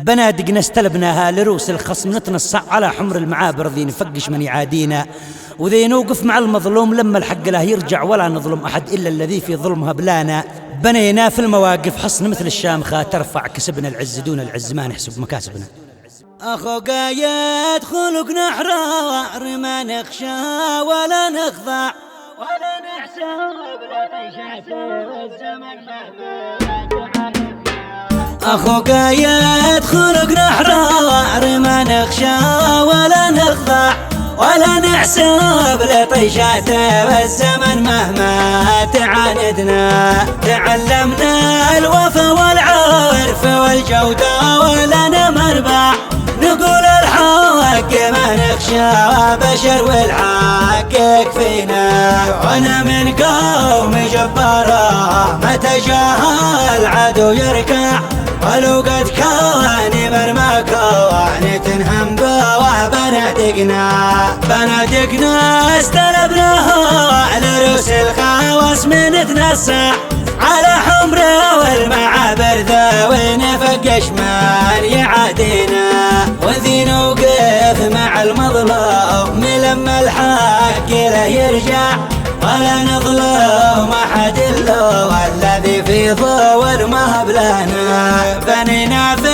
بنادق نستلبناها لروس الخصم، نتنصع على حمر المعابر ذي نفقش من يعادينا، وذي نوقف مع المظلوم لما الحق له يرجع، ولا نظلم أحد إلا الذي في ظلمها بلانا. بنينا في المواقف حصن مثل الشامخة ترفع، كسبنا العز دون العز ما نحسب مكاسبنا. أخو قايد خلقنا حرار، ما نخشى ولا نخضع ولا نحسب لطيشات الزمن مهما. أخو قايد خلقنا حرار، ما نخشى ولا نخضع ولا نحسب لطيشات الزمن مهما تعاندنا. تعلمنا الوفا والعرف والجودة ولنا مربع، نقول الحق ما نخشى بشر والحق يكفينا. وانا من قوم جبارة متى جاه العدو يركع، ولو قد كان مرمى كوان تنهم بواه بنادقنا استلبناها على رؤوس الخواص من نتنسع على حمره والمعابر ذوي نفقش من يعادينا. وذي نوقف مع المظلوم لما الحق له يرجع، ولا نظلم أحد إلا الذي في ضوء ما بلنا. بنينا في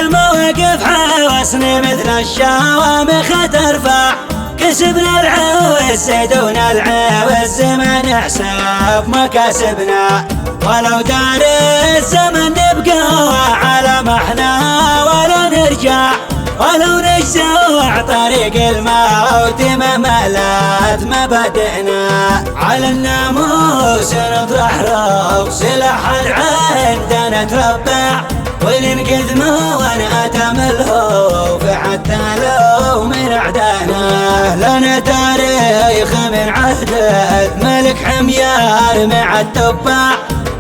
المواقف حوسن مثل الشوامخ ترفع، كسبنا العوز دون العوز ما نحسب مكاسبنا. ولو دار الزمن نبقى على ما احنا ولا نرجع، ولو نجزع طريق الموت ما مالت مبادئنا. على الناموس نطرح روس سلاح عندنا تربع، وننقذ ما ونأتم الهوف حتى لو من أعدانا. لنا تاريخ من عهد الملك حميار مع التبع،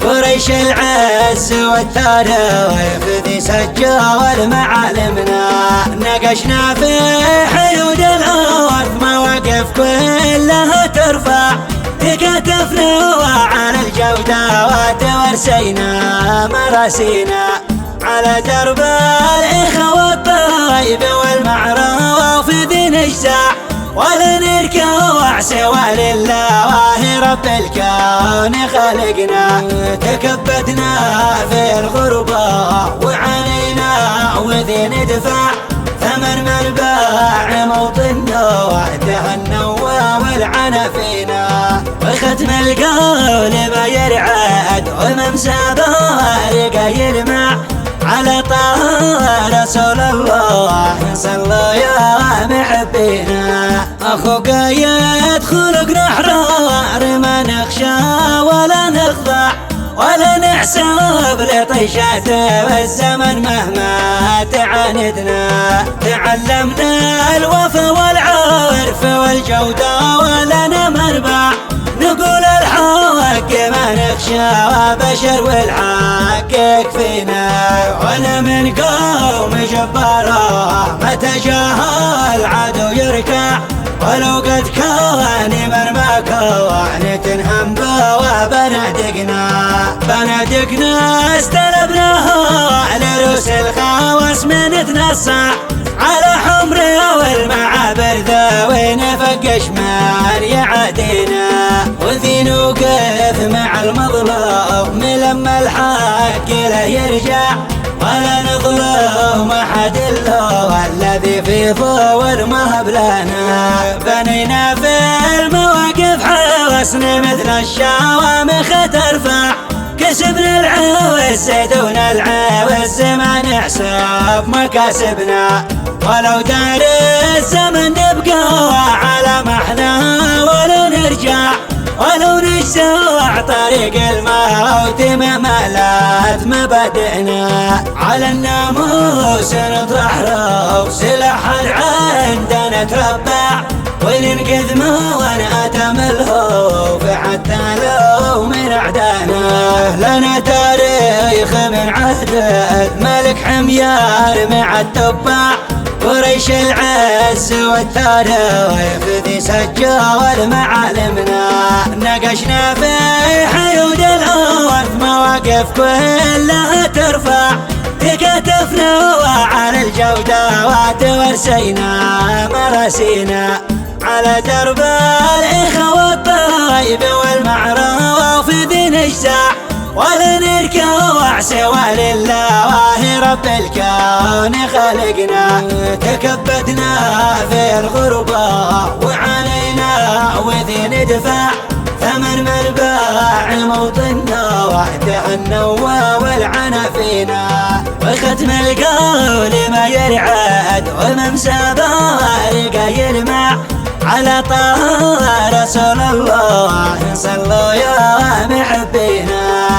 قريش العز والتاريخ ذي سجل معالمنا. نقشنا في حيود الأرض مواقف كلها ترفع، تكاتفنا وعلى الجودة وتورسينا مراسينا. على درب الإخوة والطيب والمعروف ذي نجزع، ولا نركع سوى لله رب الكون خلقنا. تكبدنا في الغربة وعانينا وذي ندفع، ثمن من باع موطننا دهنا والعنا فينا. وختم القول ما يرعد وممسى بارق يلمع، على طه رسول الله صلوا يا محبينا. أخو قايد خلقنا حرار، ما نخشى ولا نخضع ولا نحسب لطيشات الزمن مهما تعاندنا. تعلمنا الوفا والعرف والجودة ولنا مربع، نقول الحق ما نخشى بشر والحق يكفينا. وانا من قوم جبارة متى جاه العدو يركع، ولو قد كان مرمى كوان تنهم بواه بنادقنا استلبناها على رؤوس الخواص من نتنصع على حمره والمعابر ذوي نفقش من يعادينا. وذي نوقف مع المظلوم لما الحق له يرجع، ولا نظلم أحد إلا الذي في ضوء ما بلنا. بنينا في المواقف حوسن مثل الشوامخ ترفع، كسبنا العوز دون العوز ما نحسب مكاسبنا. ولو دار الزمن نبقى على ما احنا ولا نرجع، ولو نجزع طريق الموت ما مالت مبادئنا. على الناموس نطرح روس سلاح عندنا تربع، وننقذ ما ونأتم الهوف حتى لو من أعدانا. لنا تاريخ من عهد الملك حميار مع التبع، قريش العز والتاريخ ذي سجل معالمنا. نقشنا في حيود الأرض مواقف كلها ترفع، تكاتفنا وعلى الجودات ورسينا مراسينا على درب الإخوة الطيب والمعروف ذي نجزع ولا نركع سوى لله رب الكون خلقنا. تكبدنا في الغربة وعلينا وذي ندفع ثمن مرباع موطننا وحده النوى والعنا فينا. وختم القول ما يرعد وممسى بارقه يلمع على طه رسول الله صلوا يا محبينا.